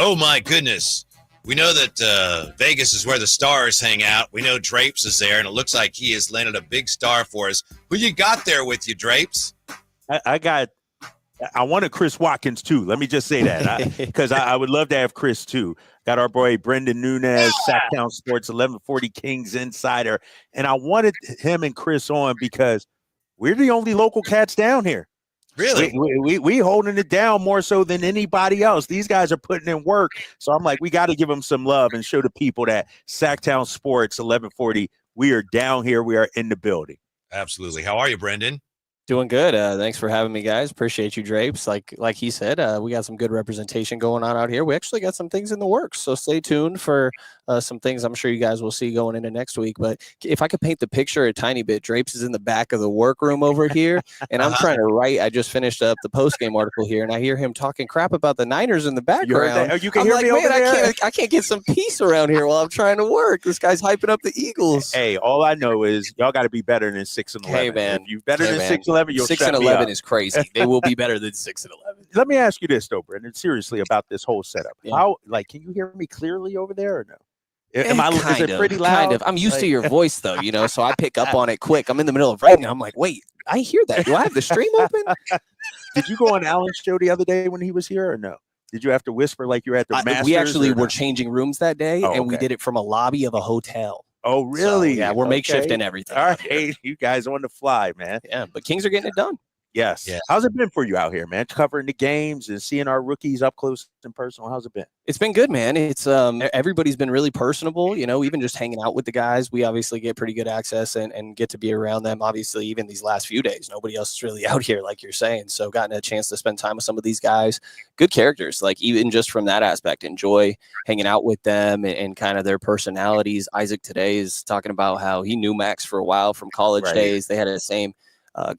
Oh, my goodness. We know that Vegas is where the stars hang out. We know Drapes is there, and it looks like he has landed a big star for us. Who you got there with you, Drapes? I wanted Chris Watkins, too. Let me just say that, because I would love to have Chris, too. Got our boy Brenden Nunes, Sactown Sports 1140 Kings Insider. And I wanted him and Chris on because we're the only local cats down here. Really? We holding it down more so than anybody else. These guys are putting in work. So I'm like, we got to give them some love and show the people that Sactown Sports 1140, we are down here. We are in the building. Absolutely. How are you, Brenden? Doing good. Thanks for having me, guys. Appreciate you, Drapes. Like he said, we got some good representation going on out here. We actually got some things in the works, so stay tuned for some things I'm sure you guys will see going into next week. But if I could paint the picture a tiny bit, Drapes is in the back of the workroom over here, and I'm trying to write. I just finished up the post-game article here, and I hear him talking crap about the Niners in the background. You can hear me over there? I can't get some peace around here while I'm trying to work. This guy's hyping up the Eagles. Hey, all I know is y'all got to be better than 6-11. Hey, man. If you're better than 6-11, you'll 6-11 is crazy. They will be better than 6-11. Let me ask you this, though, Brenden, seriously, about this whole setup. Yeah. How, can you hear me clearly over there or no? Is it pretty loud? Kind of. I'm used to your voice, though, so I pick up on it quick. I'm in the middle of writing. I'm like, wait, I hear that. Do I have the stream open? Did you go on Alan's show the other day when he was here or no? Did you have to whisper like you're at the Masters? We actually were changing rooms that day, and we did it from a lobby of a hotel. Oh, really? So, yeah, we're makeshifting everything. All right, you guys on the fly, man. Yeah, but Kings are getting it done. Yes. Yeah. How's it been for you out here, man? Covering the games and seeing our rookies up close and personal. How's it been? It's been good, man. It's everybody's been really personable, even just hanging out with the guys. We obviously get pretty good access and get to be around them. Obviously, even these last few days, nobody else is really out here, like you're saying. So gotten a chance to spend time with some of these guys. Good characters, like even just from that aspect, enjoy hanging out with them and kind of their personalities. Isaac today is talking about how he knew Max for a while from college days. They had the same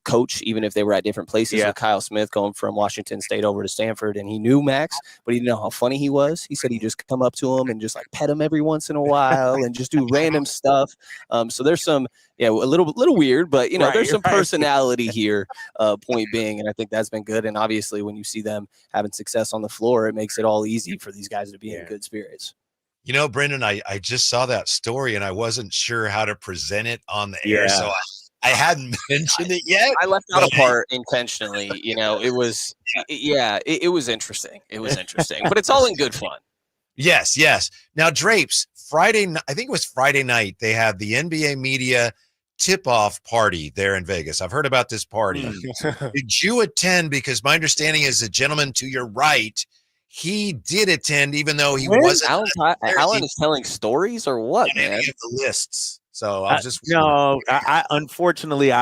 coach, even if they were at different places. With Kyle Smith going from Washington State over to Stanford, and he knew Max, but he didn't know how funny he was. He said he just come up to him and just like pet him every once in a while and just do random stuff. So there's some, a little weird, but there's some personality here. Point being, and I think that's been good. And obviously, when you see them having success on the floor, it makes it all easy for these guys to be in good spirits. Brenden, I just saw that story and I wasn't sure how to present it on the air, so I hadn't mentioned it yet. I left out a part intentionally. It was, it was interesting. It was interesting, but it's all in good fun. Yes. Now, Drapes, I think it was Friday night, they had the NBA media tip-off party there in Vegas. I've heard about this party. Did you attend? Because my understanding is the gentleman to your right, he did attend, even though he wasn't. Alan is telling stories or what, man? Any of the lists. So I was just no. I unfortunately,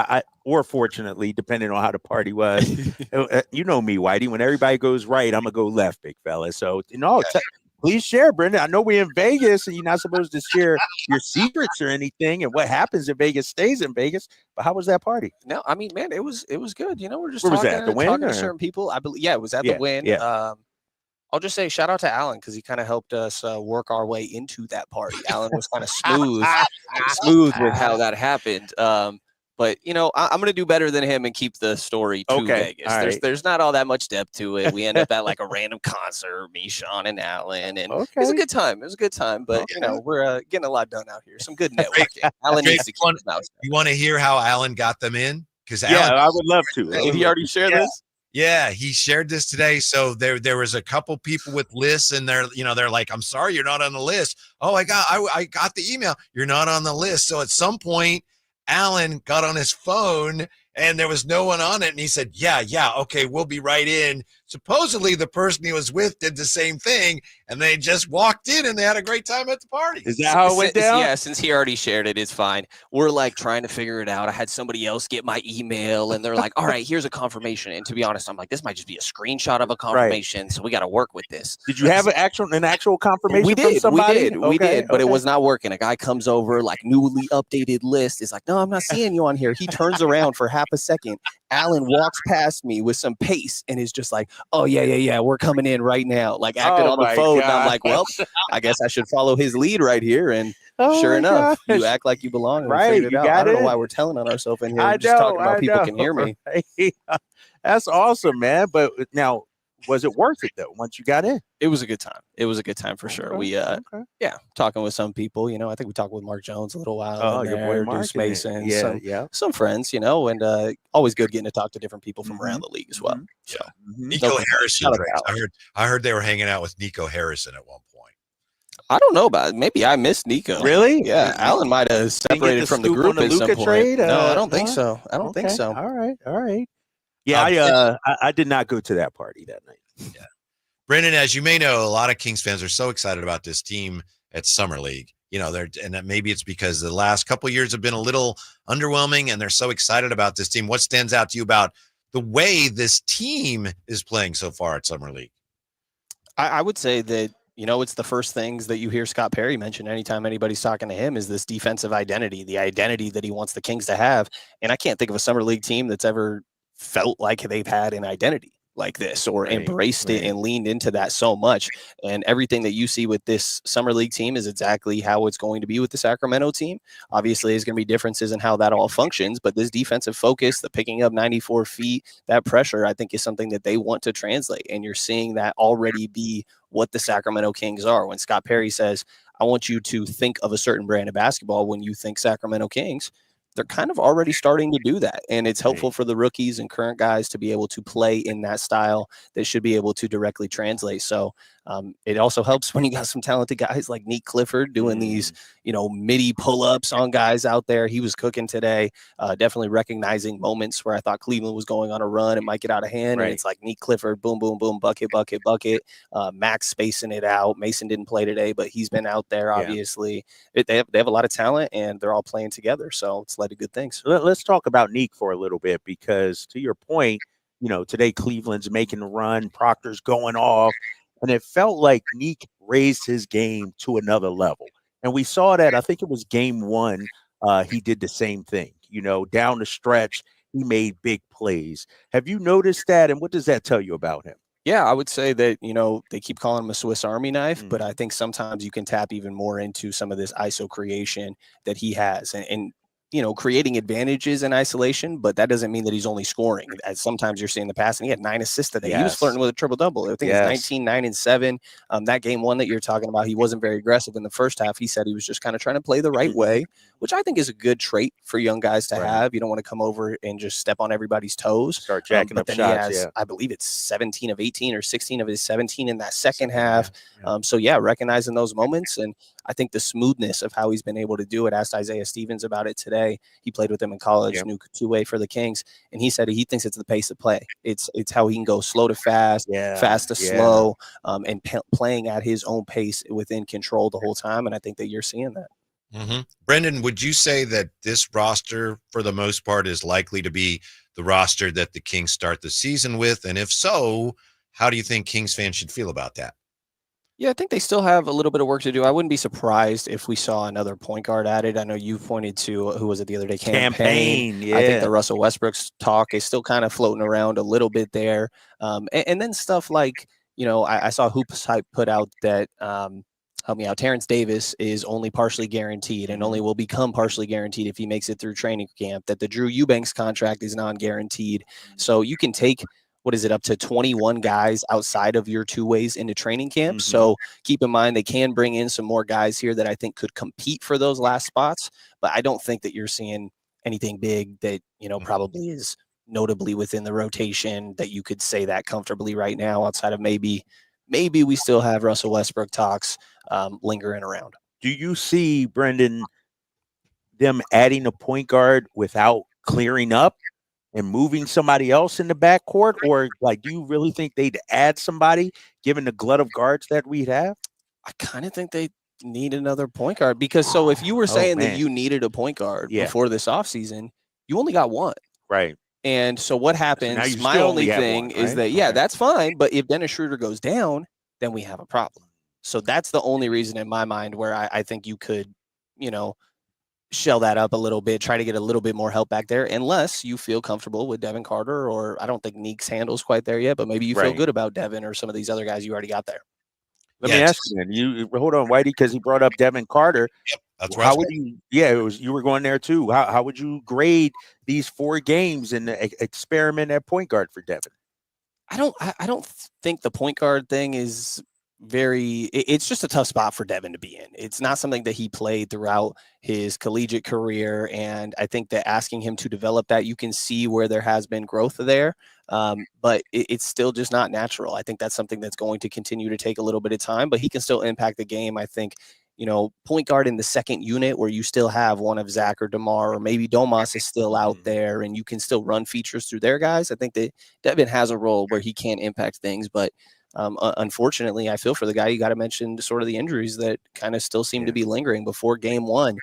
or fortunately, depending on how the party was. You know me, Whitey. When everybody goes right, I'm gonna go left, big fella. So please share, Brenden. I know we're in Vegas, and you're not supposed to share your secrets or anything, and what happens in Vegas stays in Vegas. But how was that party? No, I mean, man, it was good. We're just talking to certain people. I believe, it was at the Wynn. Yeah. I'll just say shout out to Alan because he kind of helped us work our way into that party. Alan was kind of smooth with how that happened. But I'm going to do better than him and keep the story to Vegas. There's not all that much depth to it. We end up at like a random concert, me, Sean, and Alan, and it was a good time. But we're getting a lot done out here. Some good networking. Alan needs to keep his mouth shut. You want to hear how Alan got them in? Because I would love to. Did he already share this? Yeah, he shared this today. So there was a couple people with lists, and they're like, "I'm sorry, you're not on the list." Oh, I got the email. You're not on the list. So at some point, Alan got on his phone, and there was no one on it, and he said, "Yeah, okay, we'll be right in." Supposedly, the person he was with did the same thing, and they just walked in, and they had a great time at the party. Is that how it went down? Yeah, since he already shared it, it's fine. We're like trying to figure it out. I had somebody else get my email, and they're like, "All right, here's a confirmation." And to be honest, I'm like, this might just be a screenshot of a confirmation, so we got to work with this. Did you have an actual confirmation from somebody? We did, but it was not working. A guy comes over, like newly updated list, is like, "No, I'm not seeing you on here." He turns around for half a second. Alan walks past me with some pace and is just like, "Oh, yeah, we're coming in right now." Like acting on the phone. And I'm like, well, I guess I should follow his lead right here. And sure enough, you act like you belong. Right. You got I don't know why we're telling on ourselves in here. We're just talking about people can hear me. That's awesome, man. But now, was it worth it though? Once you got in, it was a good time. It was a good time for sure. We talking with some people. I think we talked with Mark Jones a little while in your boy there, Mark, Deuce Mason, yeah. some friends, and always good getting to talk to different people from around the league as well. So Nico Harrison, I heard they were hanging out with Nico Harrison at one point. I don't know about it. Maybe I missed Nico. Really? Yeah, Alan might have separated from the group at some point. Trade? No, I don't think so. I don't think so. All right. Yeah, I did not go to that party that night. Yeah. Brenden, as you may know, a lot of Kings fans are so excited about this team at Summer League. And maybe it's because the last couple of years have been a little underwhelming, and they're so excited about this team. What stands out to you about the way this team is playing so far at Summer League? I would say that, it's the first things that you hear Scott Perry mention anytime anybody's talking to him is this defensive identity, the identity that he wants the Kings to have. And I can't think of a Summer League team that's ever felt like they've had an identity like this or embraced it and leaned into that so much. And everything that you see with this Summer League team is exactly how it's going to be with the Sacramento team. Obviously, there's going to be differences in how that all functions, but this defensive focus, the picking up 94 feet, that pressure, I think is something that they want to translate. And you're seeing that already be what the Sacramento Kings are. When Scott Perry says, I want you to think of a certain brand of basketball when you think Sacramento Kings, they're kind of already starting to do that. And it's helpful for the rookies and current guys to be able to play in that style that should be able to directly translate. So it also helps when you got some talented guys like Nick Clifford doing these, midi pull-ups on guys out there. He was cooking today, definitely recognizing moments where I thought Cleveland was going on a run and might get out of hand. And it's like Nick Clifford, boom, boom, boom, bucket, bucket, bucket. Max spacing it out. Mason didn't play today, but he's been out there, obviously. They have a lot of talent, and they're all playing together. So it's led to good things. Let's talk about Nick for a little bit, because to your point, today Cleveland's making a run, Proctor's going off, and it felt like Nick raised his game to another level. And we saw that, I think it was game one, he did the same thing. Down the stretch, he made big plays. Have you noticed that, and what does that tell you about him? Yeah, I would say that, they keep calling him a Swiss Army knife, but I think sometimes you can tap even more into some of this ISO creation that he has. And creating advantages in isolation, but that doesn't mean that he's only scoring. As sometimes you're seeing the pass, and he had 9 assists today. He was flirting with a triple-double. I think it's 19, 9, and 7. That game one that you're talking about, he wasn't very aggressive in the first half. He said he was just kind of trying to play the right way, which I think is a good trait for young guys to have. You don't want to come over and just step on everybody's toes. Start jacking up shots. He has, I believe it's 17 of 18 or 16 of his 17 in that second half. Recognizing those moments. And I think the smoothness of how he's been able to do it. Asked Isaiah Stevens about it today. He played with him in college, new two-way for the Kings, and he said he thinks it's the pace of play. It's how he can go slow to fast, fast to slow, and playing at his own pace within control the whole time. And I think that you're seeing that. Brenden, would you say that this roster, for the most part, is likely to be the roster that the Kings start the season with? And if so, how do you think Kings fans should feel about that? Yeah, I think they still have a little bit of work to do. I wouldn't be surprised if we saw another point guard added. I know you pointed to, who was it the other day? Campaign. I think the Russell Westbrook's talk is still kind of floating around a little bit there. And then stuff like, I saw Hoops Hype put out that, help me out, Terrence Davis is only partially guaranteed and only will become partially guaranteed if he makes it through training camp, that the Drew Eubanks contract is non-guaranteed. So you can take, up to 21 guys outside of your two ways into training camp. So keep in mind, they can bring in some more guys here that I think could compete for those last spots, but I don't think that you're seeing anything big that, probably is notably within the rotation that you could say that comfortably right now, outside of maybe we still have Russell Westbrook talks lingering around. Do you see, Brenden, them adding a point guard without clearing up and moving somebody else in the backcourt? Or do you really think they'd add somebody given the glut of guards that we'd have? I kind of think they need another point guard, because if you were saying that you needed a point guard before this offseason, you only got one. Right. And so what happens, so my only thing is that, that's fine. But if Dennis Schroeder goes down, then we have a problem. So that's the only reason in my mind where I think you could, shell that up a little bit, try to get a little bit more help back there, unless you feel comfortable with Devin Carter, or I don't think Neek's handle's quite there yet, but maybe you feel good about Devin or some of these other guys you already got there. Let me ask you, man. You hold on, Whitey, because he brought up Devin Carter. Yep, that's right. How would you? Yeah, you were going there too. How would you grade these 4 games and experiment at point guard for Devin? I don't think the point guard thing is it's just a tough spot for Devin to be in. It's not something that he played throughout his collegiate career. And I think that asking him to develop that, you can see where there has been growth there. But it's still just not natural. I think that's something that's going to continue to take a little bit of time, but he can still impact the game. I think, point guard in the second unit where you still have one of Zach or DeMar, or maybe Domas is still out there and you can still run features through their guys. I think that Devin has a role where he can impact things, but unfortunately, I feel for the guy. You got to mention sort of the injuries that kind of still seem to be lingering before game one.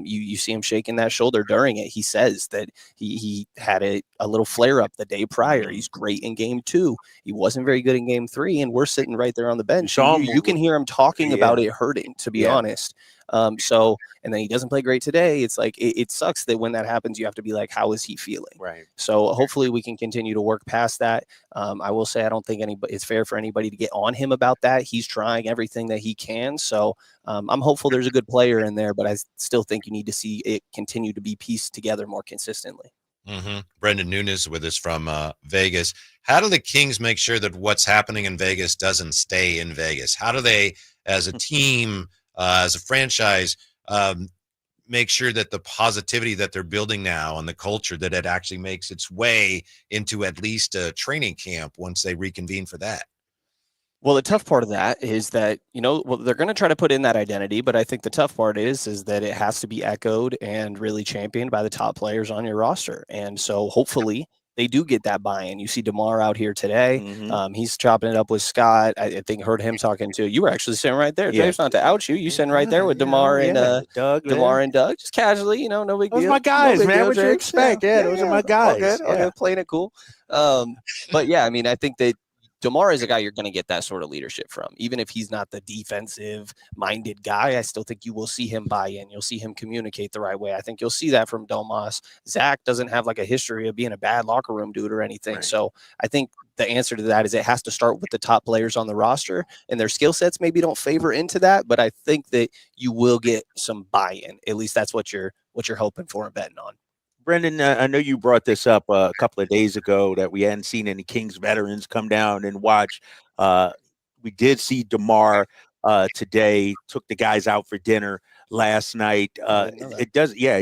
You see him shaking that shoulder during it. He says that he had a little flare up the day prior. He's great in game two. He wasn't very good in game three, and we're sitting right there on the bench. You can hear him talking about it hurting, to be honest. And then he doesn't play great today. It's like, it sucks that when that happens, you have to be like, how is he feeling? Right. So hopefully we can continue to work past that. I will say, I don't think it's fair for anybody to get on him about that. He's trying everything that he can. So I'm hopeful there's a good player in there, but I still think you need to see it continue to be pieced together more consistently. Brenden Nunes with us from Vegas. How do the Kings make sure that what's happening in Vegas doesn't stay in Vegas? How do they, as a team, as a franchise, make sure that the positivity that they're building now and the culture, that it actually makes its way into at least a training camp once they reconvene for that? Well, the tough part of that is that, they're going to try to put in that identity, but I think the tough part is that it has to be echoed and really championed by the top players on your roster. And so hopefully they do get that buy-in. You see DeMar out here today. He's chopping it up with Scott. I think heard him talking to, you were actually sitting right there. James, not to out you. You sitting right there with DeMar and Doug, DeMar and Doug, just casually, no big deal. Those are my guys, no man. What you expect? Those are my guys. All good. Playing it cool. But yeah, I mean, I think that DeMar is a guy you're going to get that sort of leadership from. Even if he's not the defensive-minded guy, I still think you will see him buy in. You'll see him communicate the right way. I think you'll see that from Domas. Zach doesn't have like a history of being a bad locker room dude or anything. Right. So I think the answer to that is it has to start with the top players on the roster, and their skill sets maybe don't favor into that, but I think that you will get some buy-in. At least that's what you're hoping for and betting on. Brenden, I know you brought this up a couple of days ago that we hadn't seen any Kings veterans come down and watch. We did see DeMar today, took the guys out for dinner last night. He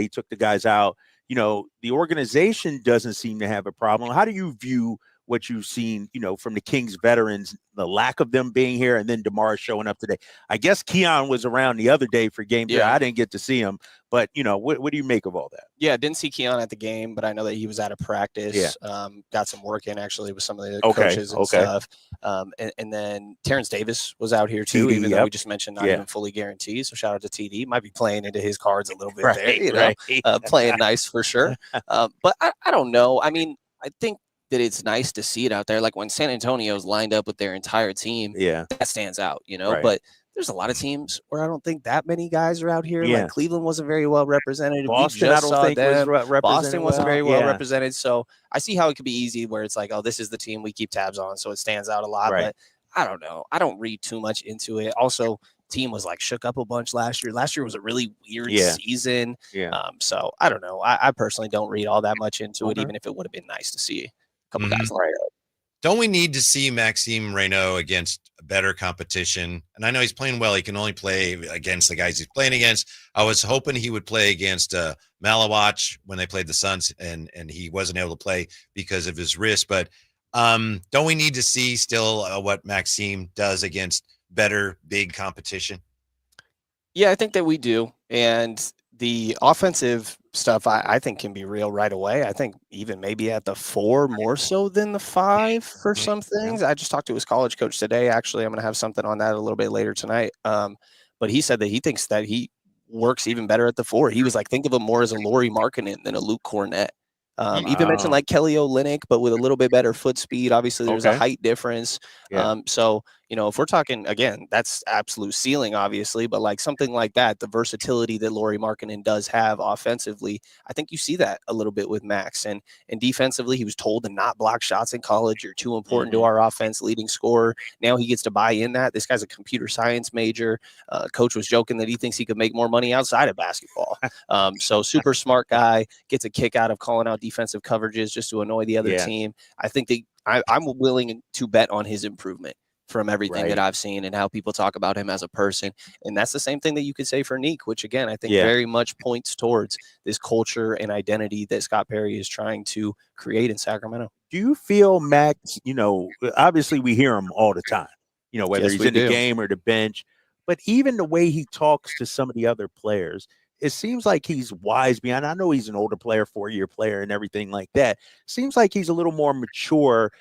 took the guys out. The organization doesn't seem to have a problem. How do you view what you've seen, from the Kings veterans, the lack of them being here, and then DeMar showing up today? I guess Keon was around the other day for game 3. I didn't get to see him, but what do you make of all that? Yeah, didn't see Keon at the game, but I know that he was at a practice. Got some work in actually with some of the coaches and stuff. And then Terrence Davis was out here too, even though we just mentioned not even fully guaranteed. So shout out to TD. Might be playing into his cards a little bit there, playing nice for sure. But I don't know. I mean, I think that it's nice to see it out there. Like when San Antonio's lined up with their entire team, that stands out, but there's a lot of teams where I don't think that many guys are out here. Like Cleveland wasn't very well represented. Boston, I don't think was represented. Boston wasn't very well represented. So I see how it could be easy where it's like, oh, this is the team we keep tabs on. So it stands out a lot, but I don't know. I don't read too much into it. Also, team was like shook up a bunch last year. Last year was a really weird season. So I don't know. I personally don't read all that much into it, even if it would have been nice to see a couple guys light up. Don't we need to see Maxime Reynaud against better competition? And I know he's playing well. He can only play against the guys he's playing against. I was hoping he would play against Malawach when they played the Suns, and he wasn't able to play because of his wrist. But don't we need to see still what Maxime does against better big competition? Yeah, I think that we do. And the offensive stuff, I think, can be real right away. I think even maybe at the 4 more so than the 5 for some things. I just talked to his college coach today. Actually, I'm going to have something on that a little bit later tonight. But he said that he thinks that he works even better at the 4. He was like, think of him more as a Lauri Markkanen than a Luke Cornett. Even mentioned like Kelly Olynyk, but with a little bit better foot speed. Obviously, there's a height difference. So, if we're talking, again, that's absolute ceiling, obviously, but like something like that, the versatility that Lauri Markkanen does have offensively, I think you see that a little bit with Max. And defensively, he was told to not block shots in college. You're too important to our offense, leading scorer. Now he gets to buy in that. This guy's a computer science major. Coach was joking that he thinks he could make more money outside of basketball. So super smart guy, gets a kick out of calling out defensive coverages just to annoy the other team. I think that I'm willing to bet on his improvement from everything that Right. I've seen and how people talk about him as a person. And that's the same thing that you could say for Neek, which again, I think Yeah. very much points towards this culture and identity that Scott Perry is trying to create in Sacramento. Do you feel Max, obviously we hear him all the time, whether Yes, he's we in the do. game or the bench, but even the way he talks to some of the other players, it seems like he's wise beyond. I know he's an older player, 4-year player and everything like that. Seems like he's a little more mature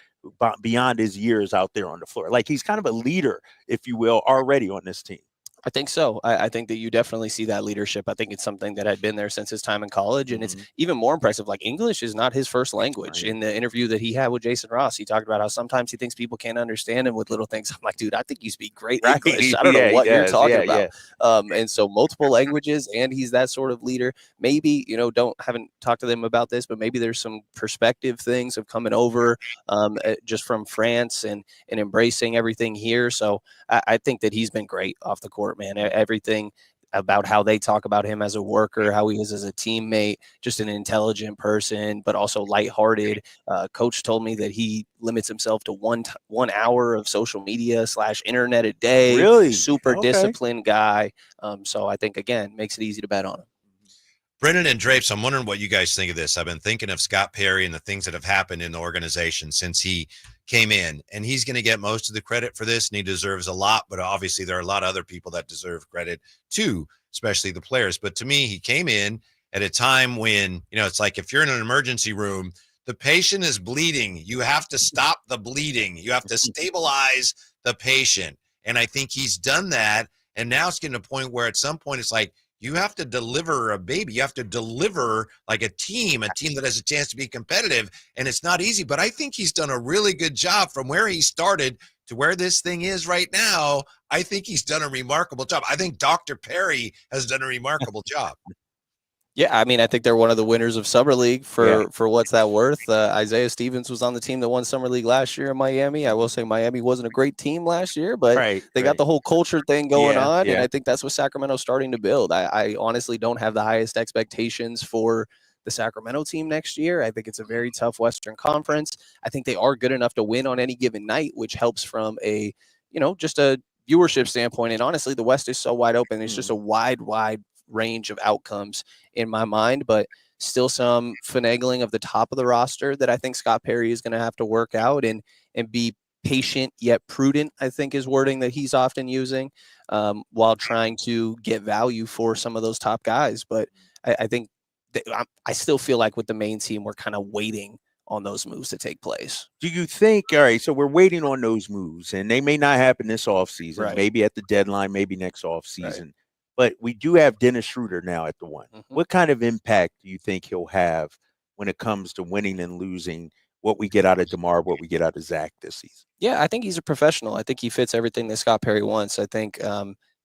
beyond his years out there on the floor. Like he's kind of a leader, if you will, already on this team. I think so. I think that you definitely see that leadership. I think it's something that had been there since his time in college. And it's even more impressive. Like English is not his first language. Right. In the interview that he had with Jason Ross, he talked about how sometimes he thinks people can't understand him with little things. I'm like, dude, I think you speak great English. I don't know what you're talking about. And so multiple languages, and he's that sort of leader. Maybe, haven't talked to them about this, but maybe there's some perspective things of coming over just from France and embracing everything here. So I think that he's been great off the court, man. Everything about how they talk about him as a worker, how he is as a teammate, just an intelligent person, but also lighthearted. Coach told me that he limits himself to 1 hour of social media / internet a day. Really? Super disciplined guy. So I think, again, makes it easy to bet on him. Brenden and Drapes, I'm wondering what you guys think of this. I've been thinking of Scott Perry and the things that have happened in the organization since he came in, and he's going to get most of the credit for this, and he deserves a lot, but obviously there are a lot of other people that deserve credit too, especially the players. But to me, he came in at a time when, it's like if you're in an emergency room, the patient is bleeding. You have to stop the bleeding. You have to stabilize the patient. And I think he's done that. And now it's getting to a point where at some point it's like, you have to deliver a baby. You have to deliver like a team that has a chance to be competitive. And it's not easy, but I think he's done a really good job from where he started to where this thing is right now. I think he's done a remarkable job. I think Dr. Perry has done a remarkable job. Yeah, I mean, I think they're one of the winners of Summer League for what's that worth. Isaiah Stevens was on the team that won Summer League last year in Miami. I will say Miami wasn't a great team last year, but they got the whole culture thing going on, and I think that's what Sacramento's starting to build. I honestly don't have the highest expectations for the Sacramento team next year. I think it's a very tough Western Conference. I think they are good enough to win on any given night, which helps from a, just a viewership standpoint. And honestly, the West is so wide open. It's just a wide range of outcomes in my mind, but still some finagling of the top of the roster that I think Scott Perry is going to have to work out and be patient yet prudent, I think is wording that he's often using, while trying to get value for some of those top guys. But I think I still feel like with the main team, we're kind of waiting on those moves to take place. Do you think, all right, so we're waiting on those moves, and they may not happen this offseason, maybe at the deadline, maybe next offseason. But we do have Dennis Schroeder now at the one. What kind of impact do you think he'll have when it comes to winning and losing, what we get out of DeMar, what we get out of Zach this season? Yeah, I think he's a professional. I think he fits everything that Scott Perry wants. I think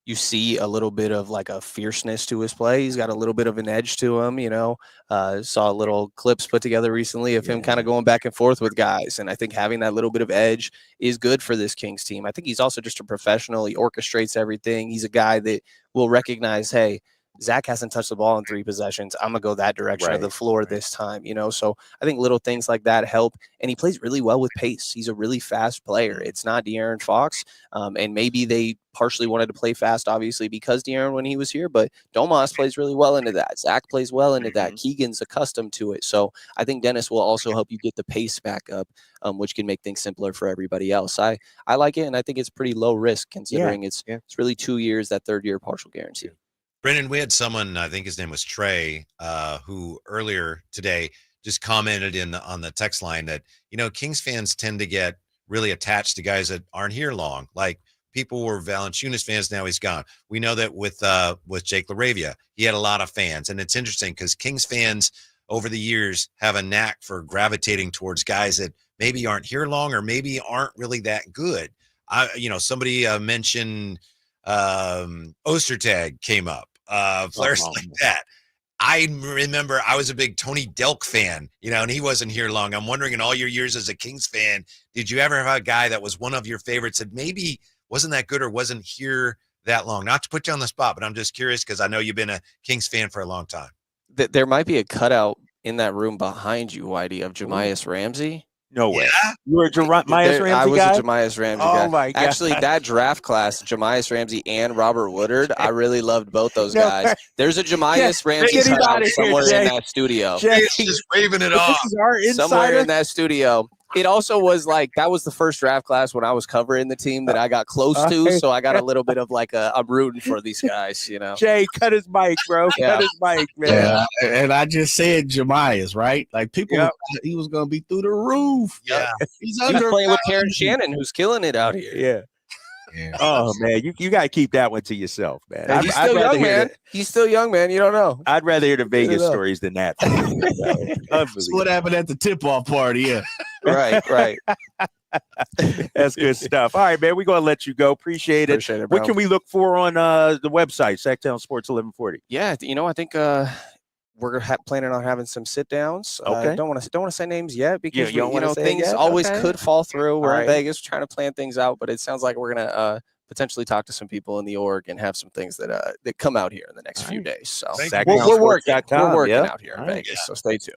you see a little bit of like a fierceness to his play. He's got a little bit of an edge to him, saw little clips put together recently of him kind of going back and forth with guys. And I think having that little bit of edge is good for this Kings team. I think he's also just a professional. He orchestrates everything. He's a guy that will recognize, hey, Zach hasn't touched the ball in 3 possessions. I'm going to go that direction of the floor this time, So I think little things like that help. And he plays really well with pace. He's a really fast player. It's not De'Aaron Fox. And maybe they partially wanted to play fast, obviously, because De'Aaron when he was here. But Domas plays really well into that. Zach plays well into that. Keegan's accustomed to it. So I think Dennis will also help you get the pace back up, which can make things simpler for everybody else. I like it, and I think it's pretty low risk considering it's really 2 years, that 3rd year partial guarantee. Brenden, we had someone, I think his name was Trey, who earlier today just commented on the text line that, Kings fans tend to get really attached to guys that aren't here long. Like people were Valanciunas fans, now he's gone. We know that with Jake LaRavia, he had a lot of fans. And it's interesting because Kings fans over the years have a knack for gravitating towards guys that maybe aren't here long or maybe aren't really that good. Somebody mentioned Ostertag came up, players like that. I remember I was a big Tony Delk fan, and he wasn't here long. I'm wondering, in all your years as a Kings fan, did you ever have a guy that was one of your favorites that maybe wasn't that good or wasn't here that long? Not to put you on the spot, but I'm just curious because I know you've been a Kings fan for a long time. There might be a cutout in that room behind you, Whitey, of Jamias Ramsey. No way. Yeah? You were a Jemias Ramsey I was guy? a Jemias Ramsey Oh, guy. my God. Actually, that draft class, Jemias Ramsey and Robert Woodard, I really loved both those guys. There's a Jemias Ramsey get him cutout outta here, somewhere Jay. in that studio. Jay, It's just waving it off. this is our Somewhere insider. in that studio. It also was like that was the first draft class when I was covering the team that I got close to, so I got a little bit of like I'm rooting for these guys, you know. Jay, cut his mic, bro. Yeah. Cut his mic, man. Yeah, and I just said Jemias, right? Like people, Yep. he was gonna be through the roof. Yeah. He's He was under playing with Karen Shannon, who's killing it out here. Yeah. Yeah. Oh man, you got to keep that one to yourself, man. And he's still rather young, hear man. He's still young, man. You don't know. I'd rather hear the Vegas it up. stories than that. That's what happened at the tip-off party. Yeah. Right. That's good stuff. All right, man. We're gonna let you go. Appreciate it. Appreciate it, bro. What can we look for on the website, Sactown Sports 1140? Yeah, I think we're planning on having some sit downs. Okay. Don't want to say names yet because you don't wanna say it things yet? always Okay. could fall through. We're All in right. Vegas trying to plan things out, but it sounds like we're gonna potentially talk to some people in the org and have some things that come out here in the next few days. So Thank we're working SactownSports.com, out here in All right. Vegas. So stay tuned.